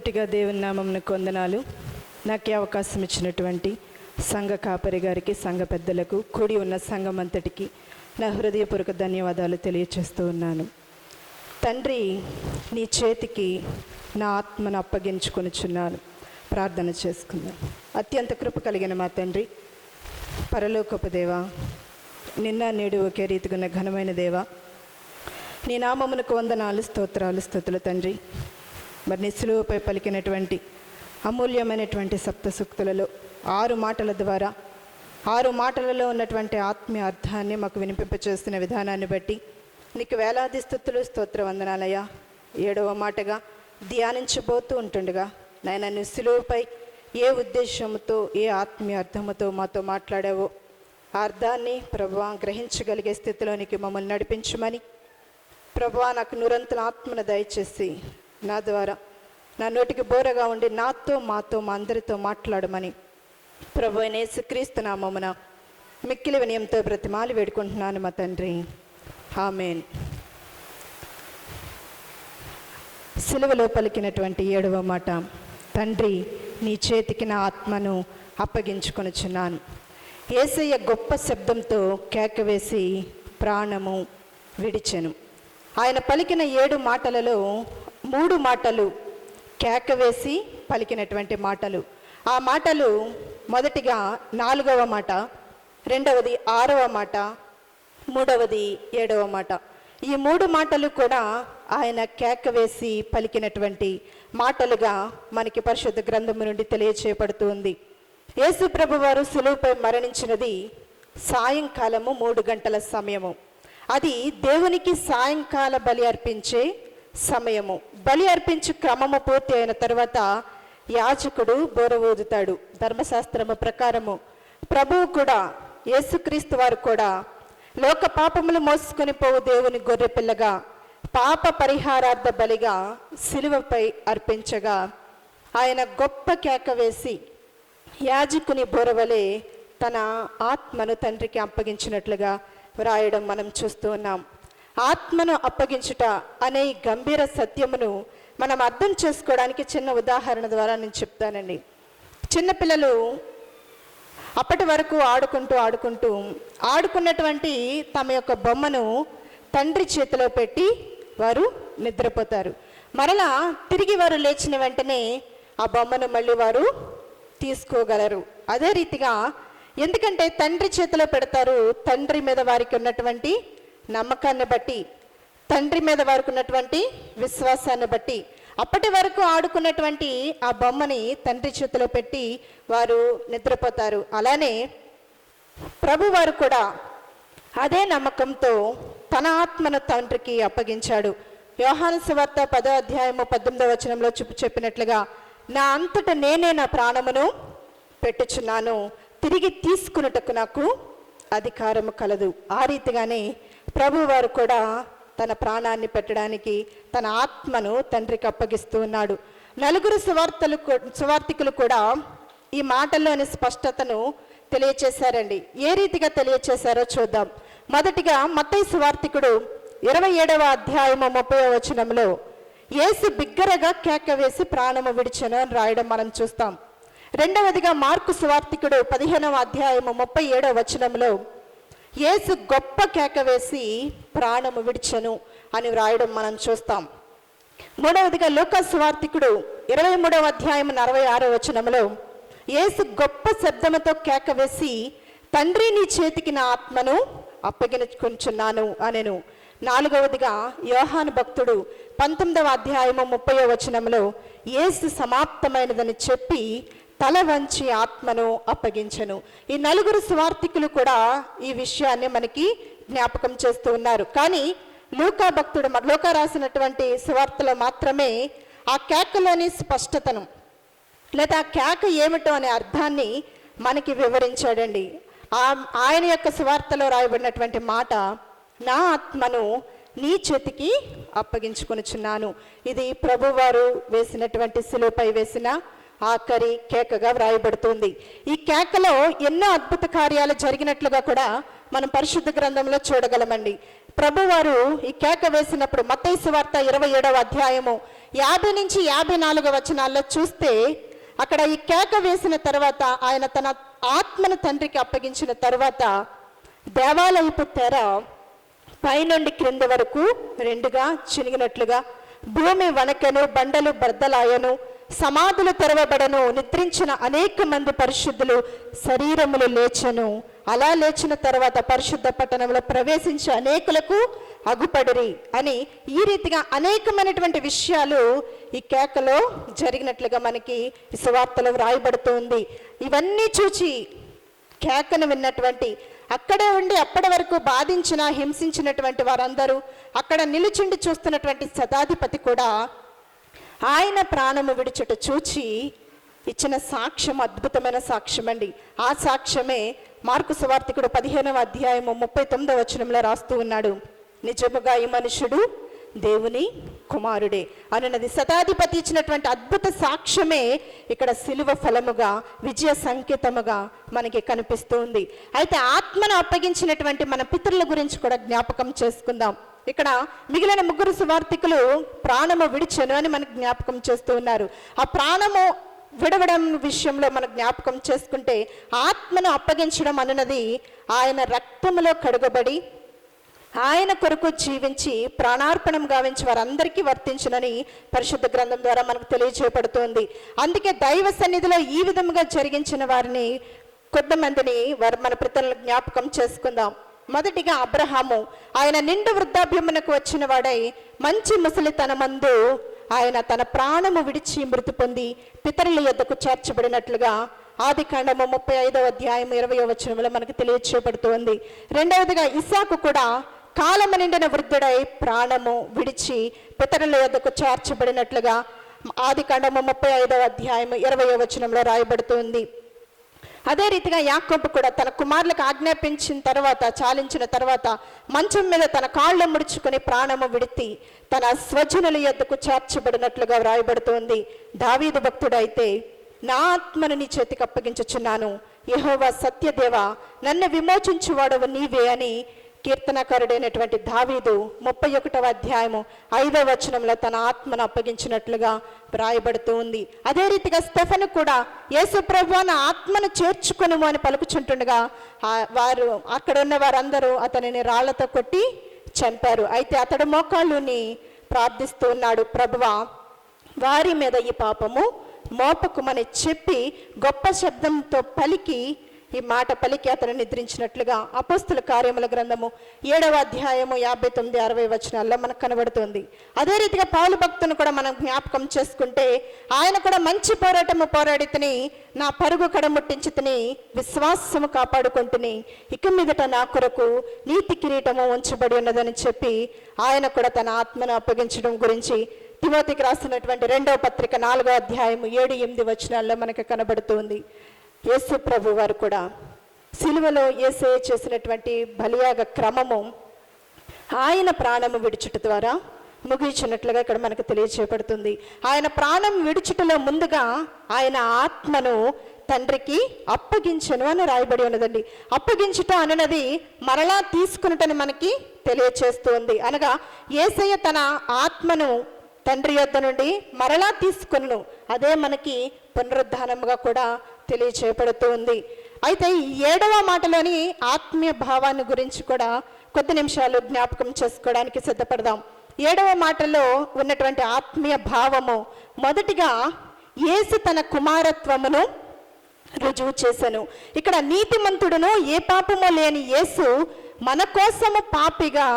గట్టిగా దేవుని నామమునకు వందనాలు. నాకు అవకాశం ఇచ్చినటువంటి సంఘ కాపరి గారికి, సంఘ పెద్దలకు, కూడి ఉన్న సంఘం అంతటికి నా హృదయపూర్వక ధన్యవాదాలు తెలియచేస్తూ ఉన్నాను. తండ్రి, నీ చేతికి నా ఆత్మను అప్పగించుకొనుచున్నాను. ప్రార్థన చేసుకుందాం. అత్యంత కృప కలిగిన మా తండ్రి, పరలోకపు దేవా, నిన్న నేడు ఒకే రీతిగా ఉన్న ఘనమైన దేవా, నీ నామమునకు వందనాలు, స్తోత్రాలు, స్తుతులు తండ్రి. మరి నీ సిలువపై పలికినటువంటి అమూల్యమైనటువంటి సప్తసూక్తులలో 6 మాటల ద్వారా 6 మాటలలో ఉన్నటువంటి ఆత్మీయ అర్థాన్ని మాకు వినిపింపచేస్తున్న విధానాన్ని బట్టి నీకు వేలాది స్తుతులు, స్తోత్ర వందనాలయ్యా. 7వ మాటగా ధ్యానించబోతూ ఉంటుండగా నాయన, నీ సిలువపై ఏ ఉద్దేశంతో, ఏ ఆత్మీయ అర్థముతో మాతో మాట్లాడావో ఆ అర్థాన్ని ప్రభువా గ్రహించగలిగే స్థితిలోనికి మమ్మల్ని నడిపించమని, ప్రభువా నాకు నిరంతర ఆత్మను దయచేసి నా ద్వారా నా నోటికి బోరగా ఉండి నాతో, మాతో, మా అందరితో మాట్లాడమని ప్రభు అయిన యేసుక్రీస్తు నామమున మిక్కిలి వినయంతో బ్రతిమాలి వేడుకుంటున్నాను మా తండ్రి, ఆమేన్. సిలువలో పలికినటువంటి 7వ మాట, తండ్రి నీ చేతికి నా ఆత్మను అప్పగించుకొనుచున్నాను. యేసయ్య గొప్ప శబ్దంతో కేకవేసి ప్రాణము విడిచెను. ఆయన పలికిన 7 మాటలలో 3 మాటలు కేకవేసి పలికినటువంటి మాటలు. ఆ మాటలు మొదటిగా 4వ మాట, రెండవది 6వ మాట, మూడవది 7వ మాట. ఈ 3 మాటలు కూడా ఆయన కేకవేసి పలికినటువంటి మాటలుగా మనకి పరిశుద్ధ గ్రంథము నుండి తెలియచేయబడుతుంది. యేసు ప్రభువారు సిలువపై మరణించినది సాయంకాలము 3 గంటల సమయము. అది దేవునికి సాయంకాల బలి అర్పించే సమయము. బలి అర్పించే క్రమము పూర్తి అయిన తర్వాత యాజకుడు బోర ఊదుతాడు. ధర్మశాస్త్రము ప్రకారము ప్రభువు కూడా, యేసుక్రీస్తు వారు కూడా లోక పాపములు మోసుకొని పోవు దేవుని గొర్రెపిల్లగా పాప పరిహారార్థ బలిగా సిలువపై అర్పించగా ఆయన గొప్ప కేక వేసి యాజకుని బోరవలే తన ఆత్మను తండ్రికి అప్పగించినట్లుగా వ్రాయడం మనం చూస్తూ ఉన్నాం. ఆత్మను అప్పగించుట అనే గంభీర సత్యమును మనం అర్థం చేసుకోవడానికి చిన్న ఉదాహరణ ద్వారా నేను చెప్తానండి. చిన్నపిల్లలు అప్పటి వరకు ఆడుకున్నటువంటి తమ యొక్క బొమ్మను తండ్రి చేతిలో పెట్టి వారు నిద్రపోతారు. మరలా తిరిగి వారు లేచిన వెంటనే ఆ బొమ్మను మళ్ళీ వారు తీసుకోగలరు. అదే రీతిగా, ఎందుకంటే తండ్రి చేతిలో పెడతారు. తండ్రి మీద వారికి ఉన్నటువంటి నమ్మకాన్ని బట్టి, తండ్రి మీద వారికి ఉన్నటువంటి విశ్వాసాన్ని బట్టి అప్పటి వరకు ఆడుకున్నటువంటి ఆ బొమ్మని తండ్రి చేతిలో పెట్టి వారు నిద్రపోతారు. అలానే ప్రభువారు కూడా అదే నమ్మకంతో తన ఆత్మను తండ్రికి అప్పగించాడు. యోహాను సువార్త 10వ అధ్యాయము 18వ వచనంలో చెప్పినట్లుగా, నా అంతట నేనే నా ప్రాణమును పెట్టుచున్నాను, తిరిగి తీసుకున్నటకు నాకు అధికారము కలదు. ఆ రీతిగానే ప్రభువారు కూడా తన ప్రాణాన్ని పెట్టడానికి తన ఆత్మను తండ్రికి అప్పగిస్తూ ఉన్నాడు. 4 సువార్తికులు కూడా ఈ మాటల్లోని స్పష్టతను తెలియచేశారండి. ఏ రీతిగా తెలియచేశారో చూద్దాం. మొదటిగా మత్తయి సువార్తికుడు 27వ అధ్యాయము 30వ వచనంలో యేసు బిగ్గరగా కేక వేసి ప్రాణము విడిచెను అని రాయడం మనం చూస్తాం. రెండవదిగా మార్కు సువార్తికుడు 15వ అధ్యాయము 37వ వచనంలో యేసు గొప్ప కేక వేసి ప్రాణము విడిచెను అని వ్రాయడం మనం చూస్తాం. మూడవదిగా లూకా సువార్తికుడు 23వ అధ్యాయము 46వ వచనంలో యేసు గొప్ప శబ్దముతో కేక వేసి తండ్రి నీ చేతికి నా ఆత్మను అప్పగించుకొనుచున్నాను అనెను. నాలుగవదిగా యోహాను భక్తుడు 19వ అధ్యాయము 30వ వచనంలో యేసు సమాప్తమైనదని చెప్పి తల వంచి ఆత్మను అప్పగించెను. ఈ 4 సువార్తికులు కూడా ఈ విషయాన్ని మనకి జ్ఞాపకం చేస్తూ ఉన్నారు. కానీ లూకా రాసినటువంటి సువార్తలో మాత్రమే ఆ కేకలోని స్పష్టతను, లేదా ఆ కేక ఏమిటో అనే అర్థాన్ని మనకి వివరించాడండి. ఆయన యొక్క సువార్తలో రాయబడినటువంటి మాట, నా ఆత్మను నీ చేతికి అప్పగించుకొనుచున్నాను. ఇది ప్రభువారు వేసినటువంటి సిలువపై వేసిన ఆఖరి కేకగా వ్రాయబడుతుంది. ఈ కేకలో ఎన్నో అద్భుత కార్యాలు జరిగినట్లుగా కూడా మనం పరిశుద్ధ గ్రంథంలో చూడగలమండి. ప్రభువారు ఈ కేక వేసినప్పుడు మత్తయి సువార్త 27వ అధ్యాయము 50 నుంచి 54 వచనాల్లో చూస్తే అక్కడ ఈ కేక వేసిన తర్వాత ఆయన తన ఆత్మను తండ్రికి అప్పగించిన తర్వాత దేవాలయపు తెర పైనుండి క్రింద వరకు రెండుగా చినిగినట్లుగా, భూమి వణకెను, బండలు బద్దలాయను, సమాధులు తెరవబడను, నిద్రించిన అనేక మంది పరిశుద్ధులు శరీరములు లేచెను. అలా లేచిన తర్వాత పరిశుద్ధ పట్టణంలో ప్రవేశించి అనేకులకు అగుపడిరి అని ఈ రీతిగా అనేకమైనటువంటి విషయాలు ఈ కేకలో జరిగినట్లుగా మనకి ఈ సువార్తలో వ్రాయబడుతుంది. ఇవన్నీ చూచి కేకను విన్నటువంటి, అక్కడే ఉండి అప్పటి వరకు బాధించిన హింసించినటువంటి వారందరూ, అక్కడ నిలుచుండి చూస్తున్నటువంటి శతాధిపతి కూడా ఆయన ప్రాణము విడిచుట చూచి ఇచ్చిన సాక్ష్యం అద్భుతమైన సాక్ష్యం అండి. ఆ సాక్ష్యమే మార్కు సువార్తికుడు 15వ అధ్యాయము 39వ వచనంలో రాస్తూ ఉన్నాడు. నిజముగా ఈ మనుషుడు దేవుని కుమారుడే అన్నది శతాధిపతి ఇచ్చినటువంటి అద్భుత సాక్ష్యమే ఇక్కడ సిలువ ఫలముగా, విజయ సంకేతముగా మనకి కనిపిస్తుంది. అయితే ఆత్మను అప్పగించినటువంటి మన పితరుల గురించి కూడా జ్ఞాపకం చేసుకుందాం. ఇక్కడ మిగిలిన 3 సువార్తికులు ప్రాణము విడిచెను అని మనకు జ్ఞాపకం చేస్తూ ఉన్నారు. ఆ ప్రాణము విడవడం విషయంలో మనం జ్ఞాపకం చేసుకుంటే, ఆత్మను అప్పగించడం అన్నది ఆయన రక్తములో కడుగబడి ఆయన కొరకు జీవించి ప్రాణార్పణం గావించి వారందరికీ వర్తించునని పరిశుద్ధ గ్రంథం ద్వారా మనకు తెలియజేయబడుతుంది. అందుకే దైవ సన్నిధిలో ఈ విధముగా జరిగించిన వారిని కొంతమందిని మన పితరులను జ్ఞాపకం చేసుకుందాం. మొదటిగా అబ్రహాము, ఆయన నిండు వృద్ధాప్యమునకు వచ్చిన వాడై మంచి ముసలితనమందు ఆయన తన ప్రాణము విడిచి మృతి పొంది పితరుల యొద్దకు చేర్చబడినట్లుగా ఆదికాండము 35వ అధ్యాయం 20వ వచనంలో మనకు తెలియజేయబడుతుంది. రెండవదిగా ఇస్సాకు కూడా కాలము నిండిన వృద్ధుడై ప్రాణము విడిచి పితరుల యొద్దకు చేర్చబడినట్లుగా ఆదికాండము 35వ అధ్యాయం 20వ వచనంలో రాయబడుతుంది. అదే రీతిగా యాకోబు కూడా తన కుమారులకు ఆజ్ఞాపించిన తర్వాత, చాలించిన తర్వాత మంచం మీద తన కాళ్ళు ముడుచుకొని ప్రాణము విడిచి తన స్వజనుల యొద్దకు చేర్చబడినట్లుగా వ్రాయబడుతుంది. దావీదు భక్తుడైతే, నా ఆత్మను నీ చేతికి అప్పగించుచున్నాను, యెహోవా సత్యదేవ, నన్ను విమోచించువాడవు నీవే అని కీర్తనకారుడైనటువంటి దావీదు 31వ అధ్యాయము 5వ వచనంలో తన ఆత్మను అప్పగించినట్లుగా వ్రాయబడుతూ ఉంది. అదే రీతిగా స్టెఫెను కూడా యేసు ప్రభువా నా ఆత్మను చేర్చుకొనుము అని పలుకుచుంటుండగా వారు అక్కడ ఉన్న వారందరూ అతనిని రాళ్లతో కొట్టి చంపారు. అయితే అతడు మోకాళ్ళుని ప్రార్థిస్తూ ఉన్నాడు, ప్రభువా వారి మీద ఈ పాపము మోపకుమని చెప్పి గొప్ప శబ్దంతో పలికి ఈ మాట పలికి అతను నిద్రించినట్లుగా అపోస్తుల కార్యముల గ్రంథము 7వ అధ్యాయము 59-60 వచనాల్లో మనకు కనబడుతుంది. అదే రీతిగా పౌలు భక్తుని కూడా మనం జ్ఞాపకం చేసుకుంటే, ఆయన కూడా మంచి పోరాటము పోరాడి తిని, నా పరుగు కడముట్టించి తిని, విశ్వాసము కాపాడుకుంటుని, ఇక మీదట నా కొరకు నీతి కిరీటము ఉంచబడి ఉన్నదని చెప్పి ఆయన కూడా తన ఆత్మను అప్పగించడం గురించి తిమోతికి రాసినటువంటి 2వ పత్రిక 4వ అధ్యాయము 7-8 వచనాల్లో మనకు కనబడుతుంది. యేసు ప్రభు వారు కూడా సిలువలో యేసే చేసినటువంటి బలియాగ క్రమము ఆయన ప్రాణము విడుచుట ద్వారా ముగించినట్లుగా ఇక్కడ మనకు తెలియజేయబడుతుంది. ఆయన ప్రాణం విడుచుటలో ముందుగా ఆయన ఆత్మను తండ్రికి అప్పగించను అని రాయబడి ఉన్నదండి. అప్పగించుట అన్నది మరలా తీసుకున్నటని మనకి తెలియచేస్తుంది. అనగా యేసయ్య తన ఆత్మను తండ్రి యొద్ద నుండి మరలా తీసుకును, అదే మనకి పునరుద్ధానముగా కూడా తెలియచేయబడుతూ ఉంది. అయితే ఈ 7వ మాటలోని ఆత్మీయ భావాన్ని గురించి కూడా కొద్ది నిమిషాలు జ్ఞాపకం చేసుకోవడానికి సిద్ధపడదాం. 7వ మాటలో ఉన్నటువంటి ఆత్మీయ భావము, మొదటిగా యేసు తన కుమారత్వమును రుజువు చేసెను. ఇక్కడ నీతిమంతుడును ఏ పాపము లేని యేసు మన కోసము పాపిగా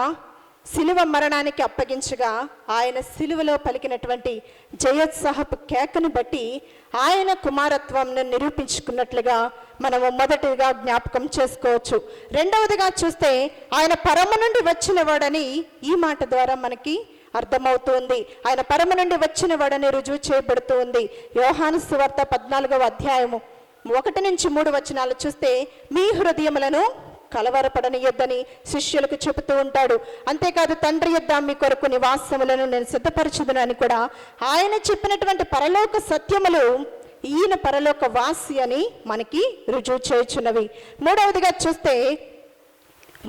సిలువ మరణానికి అప్పగించగా ఆయన సిలువలో పలికినటువంటి జయోత్సాహపు కేకను బట్టి ఆయన కుమారత్వంను నిరూపించుకున్నట్లుగా మనము మొదటిగా జ్ఞాపకం చేసుకోవచ్చు. రెండవదిగా చూస్తే ఆయన పరమ నుండి వచ్చిన వాడని ఈ మాట ద్వారా మనకి అర్థమవుతుంది. ఆయన పరమ నుండి వచ్చిన వాడని రుజువు చేయబడుతుంది. యోహాను సువార్త 14వ అధ్యాయము 1-3 వచనాలు చూస్తే, మీ హృదయములను కలవరపడనియొద్దని శిష్యులకు చెబుతూ ఉంటాడు. అంతేకాదు తండ్రి యొద్ద మీ కొరకు నివాసములను నేను సిద్ధపరచుదును అని కూడా ఆయన చెప్పినటువంటి పరలోక సత్యములు ఈయన పరలోక వాసి అని మనకి రుజువు చేయుచున్నవి. మూడవదిగా చూస్తే,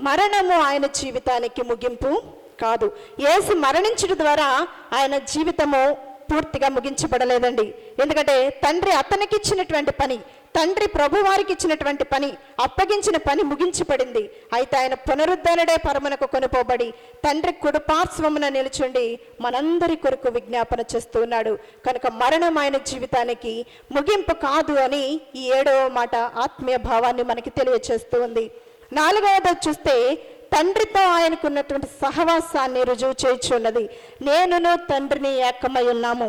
మరణము ఆయన జీవితానికి ముగింపు కాదు. యేసు మరణించడం ద్వారా ఆయన జీవితము పూర్తిగా ముగించబడలేదండి. ఎందుకంటే తండ్రి అతనికి ఇచ్చినటువంటి పని, తండ్రి ప్రభువారికి ఇచ్చినటువంటి పని, అప్పగించిన పని ముగించబడింది. అయితే ఆయన పునరుద్ధరణే పరమునకు కొనుపోబడి తండ్రి కుడిపార్శ్వమున నిలుచుండి మనందరి కొరకు విజ్ఞాపన చేస్తూ ఉన్నాడు. కనుక మరణం ఆయన జీవితానికి ముగింపు కాదు అని ఈ 7వ మాట ఆత్మీయ భావాన్ని మనకి తెలియచేస్తూ ఉంది. 4వది చూస్తే తండ్రితో ఆయనకున్నటువంటి సహవాసాన్ని రుజువు చేయుచున్నది. నేనును తండ్రిని ఏకమై ఉన్నాము,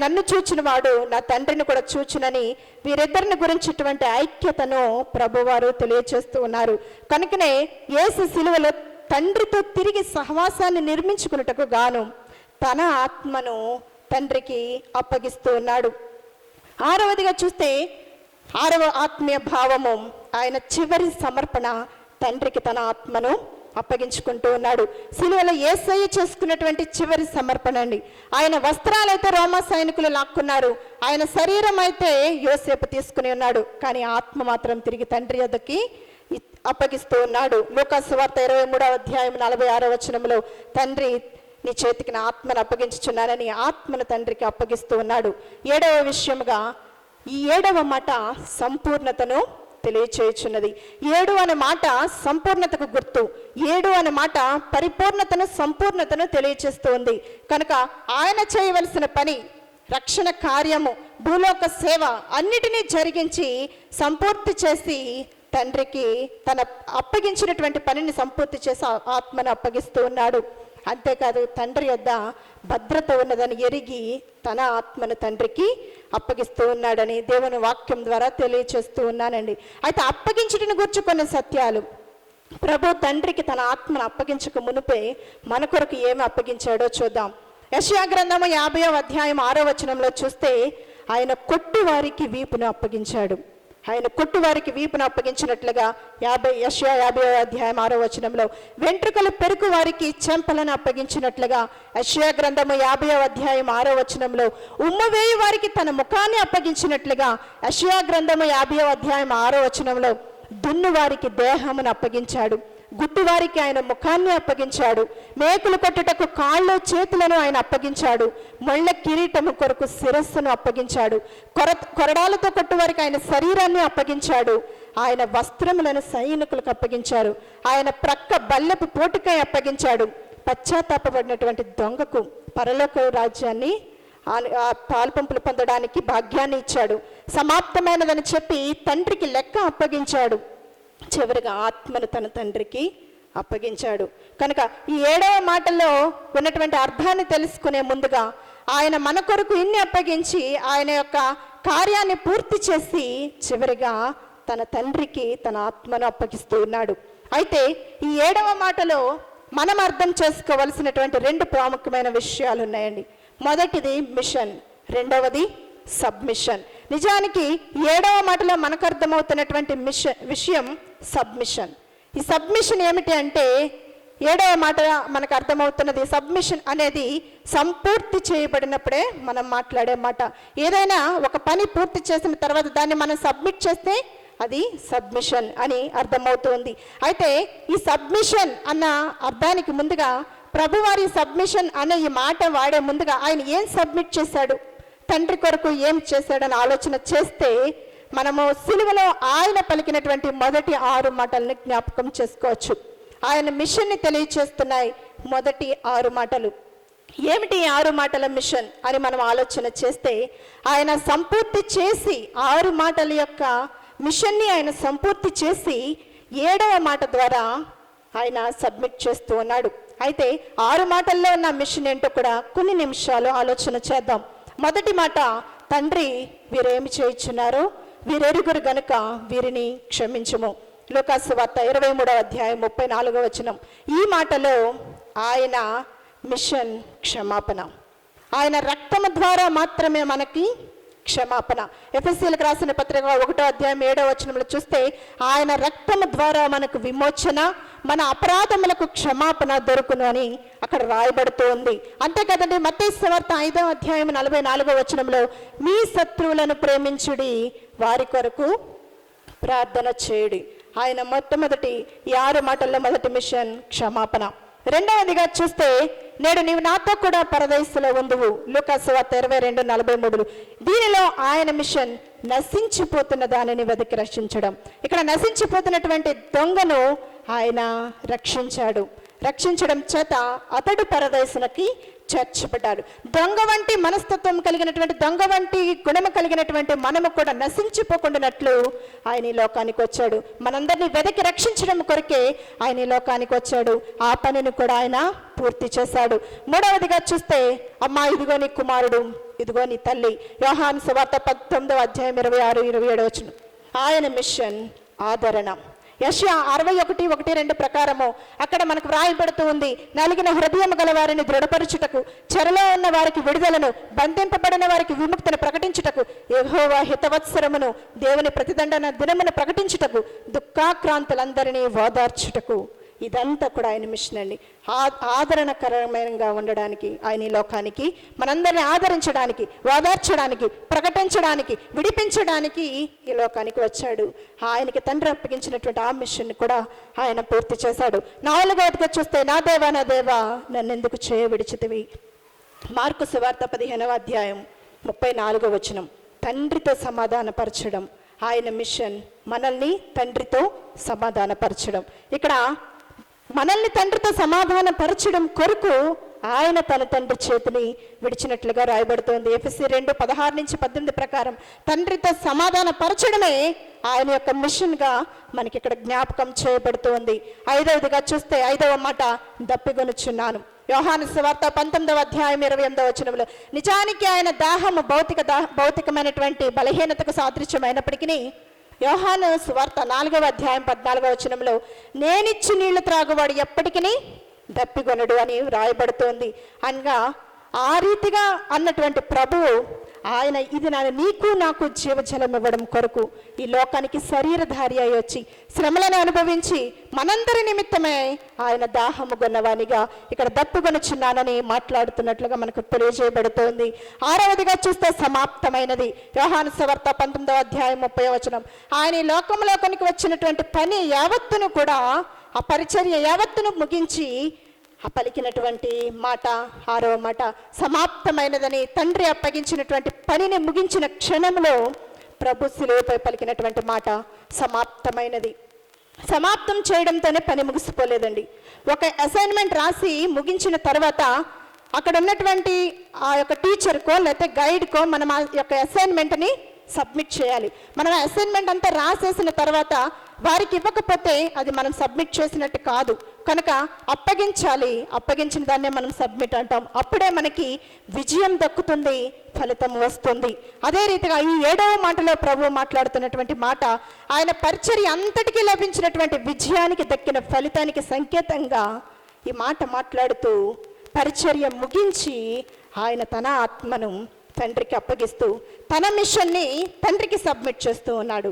నన్ను చూచిన వాడు నా తండ్రిని కూడా చూచునని వీరిద్దరిని గురించిటువంటి ఐక్యతను ప్రభువారు తెలియచేస్తూ ఉన్నారు. కనుకనే యేసు సిలువలో తండ్రితో తిరిగి సహవాసాన్ని నిర్మించుకున్నటకు గాను తన ఆత్మను తండ్రికి అప్పగిస్తూ ఉన్నాడు. 6వదిగా చూస్తే 6వ ఆత్మీయ భావము ఆయన చివరి సమర్పణ, తండ్రికి తన ఆత్మను అప్పగించుకుంటూ ఉన్నాడు. సిలువలో యేసయ్య చేసుకున్నటువంటి చివరి సమర్పణ అండి. ఆయన వస్త్రాలైతే రోమా సైనికులు లాక్కున్నారు, ఆయన శరీరం అయితే యోసేపు తీసుకుని ఉన్నాడు, కానీ ఆత్మ మాత్రం తిరిగి తండ్రి యొద్దకి అప్పగిస్తూ ఉన్నాడు. లూకాసు సువార్త 23వ అధ్యాయం 46వ వచనంలో తండ్రి నీ చేతికి నా ఆత్మను అప్పగించుచున్నానని ఆత్మను తండ్రికి అప్పగిస్తూ ఉన్నాడు. 7వ విషయముగా ఈ 7వ మాట సంపూర్ణతను తెలియచేయుచున్నది. 7 అనే మాట సంపూర్ణతకు గుర్తు. 7 అనే మాట పరిపూర్ణతను, సంపూర్ణతను తెలియచేస్తూ ఉంది. కనుక ఆయన చేయవలసిన పని, రక్షణ కార్యము, భూలోక సేవ అన్నిటినీ జరిగించి సంపూర్తి చేసి తండ్రికి తన అప్పగించినటువంటి పనిని సంపూర్తి చేసి ఆత్మను అప్పగిస్తూ ఉన్నాడు. అంతేకాదు తండ్రి యొద్ద భద్రత ఉన్నదని ఎరిగి తన ఆత్మను తండ్రికి అప్పగిస్తూ ఉన్నాడని దేవుని వాక్యం ద్వారా తెలియచేస్తూ ఉన్నానండి. అయితే అప్పగించుటను గురించి కొన్ని సత్యాలు. ప్రభు తండ్రికి తన ఆత్మను అప్పగించక మునుపే మన కొరకు ఏమి అప్పగించాడో చూద్దాం. యెషయా గ్రంథము 50వ అధ్యాయం 6వ వచనంలో చూస్తే ఆయన కొట్టు వారికి వీపును అప్పగించాడు. ఆయన కొట్టు వారికి వీపును అప్పగించినట్లుగా యెషయా 50వ అధ్యాయం 6వ వచనంలో వెంట్రుకలు పెరుకు వారికి చెంపలను అప్పగించినట్లుగా యెషయా గ్రంథము 50వ అధ్యాయం 6వ వచనంలో ఉమ్మవేయి వారికి తన ముఖాన్ని అప్పగించినట్లుగా యెషయా గ్రంథము 50వ అధ్యాయం 6వ వచనంలో దున్ను వారికి దేహమును అప్పగించాడు, గుడ్డివారికి ఆయన ముఖాన్ని అప్పగించాడు, మేకులు కొట్టుటకు కాళ్ళు చేతులను ఆయన అప్పగించాడు, ముళ్ళ కిరీటము కొరకు శిరస్సును అప్పగించాడు, కొరడాలతో కొట్టువారికి ఆయన శరీరాన్ని అప్పగించాడు, ఆయన వస్త్రములను సైనికులకు అప్పగించారు, ఆయన ప్రక్క బల్లెపు పోటుకై అప్పగించాడు, పశ్చాత్తాపడినటువంటి దొంగకు పరలోక రాజ్యాన్ని పాల్పంపులు పొందడానికి భాగ్యాన్ని ఇచ్చాడు, సమాప్తమైనదని చెప్పి తండ్రికి లెక్క అప్పగించాడు, చివరిగా ఆత్మను తన తండ్రికి అప్పగించాడు. కనుక ఈ 7వ మాటల్లో ఉన్నటువంటి అర్థాన్ని తెలుసుకునే ముందుగా ఆయన మన కొరకు ఇన్ని అప్పగించి ఆయన యొక్క కార్యాన్ని పూర్తి చేసి చివరిగా తన తండ్రికి తన ఆత్మను అప్పగిస్తూ ఉన్నాడు. అయితే ఈ 7వ మాటలో మనం అర్థం చేసుకోవలసినటువంటి 2 ప్రాముఖ్యమైన విషయాలు ఉన్నాయండి. మొదటిది మిషన్, రెండవది సబ్మిషన్. నిజానికి 7వ మాటలో మనకు అర్థమవుతున్నటువంటి విషయం సబ్మిషన్. ఈ సబ్మిషన్ ఏమిటి అంటే 7వ మాట మనకు అర్థమవుతున్నది, సబ్మిషన్ అనేది సంపూర్తి చేయబడినప్పుడే మనం మాట్లాడే మాట. ఏదైనా ఒక పని పూర్తి చేసిన తర్వాత దాన్ని మనం సబ్మిట్ చేస్తే అది సబ్మిషన్ అని అర్థమవుతుంది. అయితే ఈ సబ్మిషన్ అన్న అర్థానికి ముందుగా ప్రభువారి సబ్మిషన్ అనే ఈ మాట వాడే ముందుగా ఆయన ఏం సబ్మిట్ చేశాడు, తండ్రి కొరకు ఏం చేశాడని ఆలోచన చేస్తే మనము సిలువలో ఆయన పలికినటువంటి మొదటి 6 మాటలను జ్ఞాపకం చేసుకోవచ్చు. ఆయన మిషన్ని తెలియచేస్తున్నాయి మొదటి 6 మాటలు. ఏమిటి 6 మాటల మిషన్ అని మనం ఆలోచన చేస్తే ఆయన సంపూర్తి చేసి 6 మాటల యొక్క మిషన్ని ఆయన సంపూర్తి చేసి 7వ మాట ద్వారా ఆయన సబ్మిట్ చేస్తూ ఉన్నాడు. అయితే 6 మాటల్లో ఉన్న మిషన్ ఏంటో కూడా కొన్ని నిమిషాలు ఆలోచన చేద్దాం. మొదటి మాట, తండ్రి వీరేమి చేయుచున్నారో వీరెరుగురు గనుక వీరిని క్షమించుము. లూకాసు వార్త 23వ అధ్యాయం 34వ వచనం. ఈ మాటలో ఆయన మిషన్ క్షమాపణ. ఆయన రక్తము ద్వారా మాత్రమే మనకి క్షమాపణ. ఎఫెసీయులకు రాసిన పత్రిక 1వ అధ్యాయం 7వ వచనంలో చూస్తే ఆయన రక్తము ద్వారా మనకు విమోచన, మన అపరాధములకు క్షమాపణ దొరుకును అని అక్కడ రాయబడుతూ ఉంది. అంతే కదండి, మత్తయి సువార్త 5వ అధ్యాయం 44వ వచనంలో మీ శత్రువులను ప్రేమించుడి, వారి కొరకు ప్రార్థన చేయుడి. ఆయన మొట్టమొదటి ఈ 6 మాటల్లో మొదటి మిషన్ క్షమాపణ. రెండవదిగా చూస్తే నేడు నీవు నాతో కూడా పరదేశంలో ఉందువు, లూకా సువార్త 22:43. దీనిలో ఆయన మిషన్ నశించిపోతున్న దానిని వెతికి రక్షించడం. ఇక్కడ నశించిపోతున్నటువంటి దొంగను ఆయన రక్షించడం చేత అతడు పరదేశునికి చేర్చబడ్డాడు. దొంగ వంటి మనస్తత్వం కలిగినటువంటి, దొంగ వంటి గుణము కలిగినటువంటి మనము కూడా నశించిపోకుండానట్లు ఆయన ఈ లోకానికి వచ్చాడు. మనందరినీ వెదకి రక్షించడం కొరకే ఆయన ఈ లోకానికి వచ్చాడు. ఆ పనిని కూడా ఆయన పూర్తి చేశాడు. మూడవదిగా చూస్తే, అమ్మా ఇదిగో నీ కుమారుడు, ఇదిగో నీ తల్లి. యోహాను సువార్త 19:26-27. ఆయన మిషన్ ఆదరణ. యెషయా 61:1-2 ప్రకారము అక్కడ మనకు వ్రాయబడుతూ ఉంది, నలిగిన హృదయం గల వారిని దృఢపరచుటకు, చెరలో ఉన్న వారికి విడుదలను, బంధింపబడిన వారికి విముక్తిని ప్రకటించుటకు, యెహోవా హితవత్సరమును, దేవుని ప్రతిదండన దినమును ప్రకటించుటకు, దుఃఖాక్రాంతులందరినీ ఓదార్చుటకు. ఇదంతా కూడా ఆయన మిషన్ అండి. ఆదరణకరంగా ఉండడానికి ఆయన ఈ లోకానికి మనందరినీ ఆదరించడానికి, ఓదార్చడానికి, ప్రకటించడానికి, విడిపించడానికి ఈ లోకానికి వచ్చాడు. ఆయనకి తండ్రి అప్పగించినటువంటి ఆ మిషన్ కూడా ఆయన పూర్తి చేశాడు. 4వదిగా చూస్తే, నా దేవా నా దేవా నన్నెందుకు విడిచితివి. మార్కు సువార్త 15:34. తండ్రితో సమాధానపరచడం ఆయన మిషన్. మనల్ని తండ్రితో సమాధానపరచడం. ఇక్కడ మనల్ని తండ్రితో సమాధానపరచడం కొరకు ఆయన తన తండ్రి చేతిని విడిచినట్లుగా రాయబడుతోంది. ఎఫెసీ 2:16-18 ప్రకారం తండ్రితో సమాధానపరచడమే ఆయన యొక్క మిషన్గా మనకి ఇక్కడ జ్ఞాపకం చేయబడుతోంది. 5వదిగా చూస్తే, 5వ మాట దప్పిగొనుచున్నాను. యోహాను సువార్త 19:28. నిజానికి ఆయన దాహము భౌతికమైనటువంటి బలహీనతకు సాదృశ్యమైనప్పటికీ యోహాను సువార్త 4:14 నేనిచ్చి నీళ్లు త్రాగువాడు ఎప్పటికీ దప్పిగొనడు అని వ్రాయబడుతోంది. అనగా ఆ రీతిగా అన్నటువంటి ప్రభువు ఆయన ఇది నీకు నాకు జీవజలం ఇవ్వడం కొరకు ఈ లోకానికి శరీరధారి అయి వచ్చి శ్రమలను అనుభవించి మనందరి నిమిత్తమే ఆయన దాహము గొన్నవానిగా ఇక్కడ దప్పిగొనుచున్నానని మాట్లాడుతున్నట్లుగా మనకు తెలియజేయబడుతోంది. 6వదిగా చూస్తే, సమాప్తమైనది. యోహాను సువార్త 19:30. ఆయన ఈ లోకంలోకి వచ్చినటువంటి పని యావత్తును కూడా, ఆ పరిచర్య యావత్తును ముగించి ఆ పలికినటువంటి మాట, 6వ మాట సమాప్తమైనదని. తండ్రి అప్పగించినటువంటి పనిని ముగించిన క్షణంలో ప్రభు శిలువపై పలికినటువంటి మాట సమాప్తమైనది. సమాప్తం చేయడంతోనే పని ముగిసిపోలేదండి. ఒక అసైన్మెంట్ రాసి ముగించిన తర్వాత అక్కడ ఉన్నటువంటి ఆ యొక్క టీచర్కో లేకపోతే గైడ్కో మనం ఆ యొక్క అసైన్మెంట్ని సబ్మిట్ చేయాలి. మనం అసైన్మెంట్ అంతా రాసేసిన తర్వాత వారికి ఇవ్వకపోతే అది మనం సబ్మిట్ చేసినట్టు కాదు. కనుక అప్పగించాలి. అప్పగించిన దాన్నే మనం సబ్మిట్ అంటాం. అప్పుడే మనకి విజయం దక్కుతుంది, ఫలితం వస్తుంది. అదే రీతిగా ఈ 7వ మాటలో ప్రభు మాట్లాడుతున్నటువంటి మాట ఆయన పరిచర్య అంతటికీ లభించినటువంటి విజయానికి దక్కిన ఫలితానికి సంకేతంగా ఈ మాట మాట్లాడుతూ పరిచర్య ముగించి ఆయన తన ఆత్మను తండ్రికి అప్పగిస్తూ తన మిషన్ని తండ్రికి సబ్మిట్ చేస్తూ ఉన్నాడు.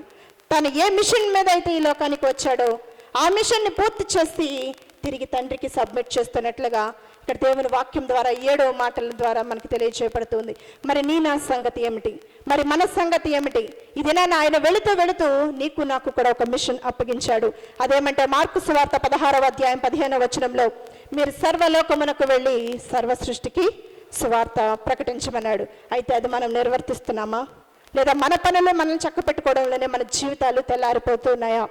తను ఏ మిషన్ మీద అయితే ఈ లోకానికి వచ్చాడో ఆ మిషన్ని పూర్తి చేసి తిరిగి తండ్రికి సబ్మిట్ చేస్తున్నట్లుగా ఇక్కడ దేవుని వాక్యం ద్వారా 7వ మాటల ద్వారా మనకు తెలియజేయబడుతుంది. మరి నా సంగతి ఏమిటి, మరి మన సంగతి ఏమిటి? ఇదేనా ఆయన వెళుతూ నీకు నాకు కూడా ఒక మిషన్ అప్పగించాడు. అదేమంటే మార్కు సువార్త 16:15 మీరు సర్వలోకమునకు వెళ్ళి సర్వ సృష్టికి సువార్త ప్రకటించమన్నాడు. అయితే అది మనం నిర్వర్తిస్తున్నామా, లేదా మన పనులు మనం చక్కపెట్టుకోవడంలోనే మన జీవితాలు తెల్లారిపోతున్నాయా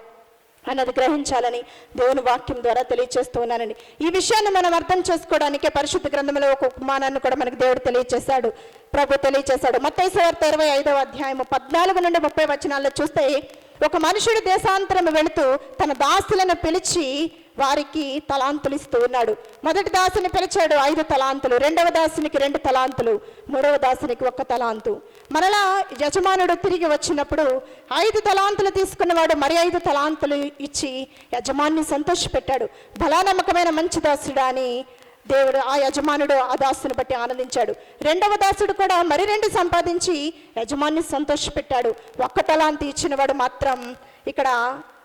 అన్నది గ్రహించాలని దేవుని వాక్యం ద్వారా తెలియజేస్తూ ఉన్నానని. ఈ విషయాన్ని మనం అర్థం చేసుకోవడానికే పరిశుద్ధ గ్రంథంలో ఒక ఉపమానాన్ని కూడా మనకు దేవుడు తెలియజేశాడు, ప్రభు తెలియజేశాడు. మత్తయి సువార్త 25:14-30 చూస్తే, ఒక మనుషుడు దేశాంతరం వెళుతూ తన దాసులను పిలిచి వారికి తలాంతులు ఇస్తూ ఉన్నాడు. మొదటి దాసుని పిలిచాడు 5 తలాంతులు, రెండవ దాసునికి 2 తలాంతులు, మూడవ దాసునికి 1 తలాంతు. మరలా యజమానుడు తిరిగి వచ్చినప్పుడు 5 తలాంతులు తీసుకున్నవాడు మరి 5 తలాంతులు ఇచ్చి యజమాన్ని సంతోషపెట్టాడు. బలానమ్మకమైన మంచి దాసుడా అని దేవుడు ఆ యజమానుడు ఆ దాసుని బట్టి ఆనందించాడు. రెండవ దాసుడు కూడా మరి 2 సంపాదించి యజమాన్ని సంతోషపెట్టాడు. 1 తలాంతు ఇచ్చిన వాడు మాత్రం ఇక్కడ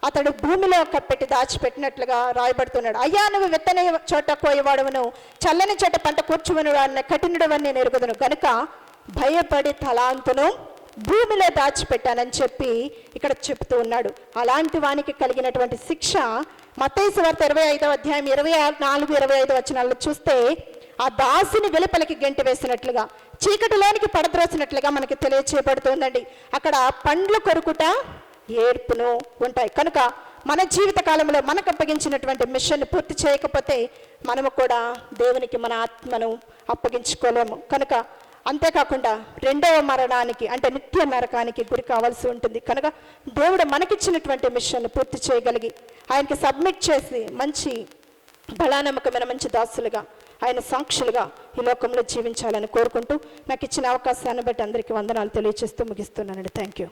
అతడు భూమిలో కప్పెట్టి దాచిపెట్టినట్లుగా రాయబడుతున్నాడు. అయ్యా, నువ్వు విత్తని చోట కోయవాడును, చల్లని చోట పంట కూర్చువను అన్న కఠినుడు అని నేను ఎరుగుదును, కనుక భయపడి తలాంతును భూమిలో దాచిపెట్టానని చెప్పి ఇక్కడ చెప్తూ ఉన్నాడు. అలాంటి వానికి కలిగినటువంటి శిక్ష మత్తయి సువార్త 25వ అధ్యాయం 24, 25 వచనాల్లో చూస్తే ఆ దాసుని వెలుపలికి గెంటి వేసినట్లుగా, చీకటిలోనికి పడద్రోసినట్లుగా మనకి తెలియచేయబడుతుందండి. అక్కడ పండ్లు కొరుకుట, ఏడ్పును ఉంటాయి. కనుక మన జీవిత కాలంలో మనకు అప్పగించినటువంటి మిషన్ పూర్తి చేయకపోతే మనము కూడా దేవునికి మన ఆత్మను అప్పగించుకోలేము. కనుక అంతేకాకుండా రెండవ మరణానికి అంటే నిత్య నరకానికి గురి కావాల్సి ఉంటుంది. కనుక దేవుడు మనకిచ్చినటువంటి మిషన్ పూర్తి చేయగలిగి ఆయనకి సబ్మిట్ చేసి మంచి బలానమ్మకమైన మంచి దాసులుగా, ఆయన సాక్షులుగా ఈ లోకంలో జీవించాలని కోరుకుంటూ నాకు ఇచ్చిన అవకాశాన్ని బట్టి అందరికీ వందనాలు తెలియజేస్తూ ముగిస్తున్నానండి. Thank you.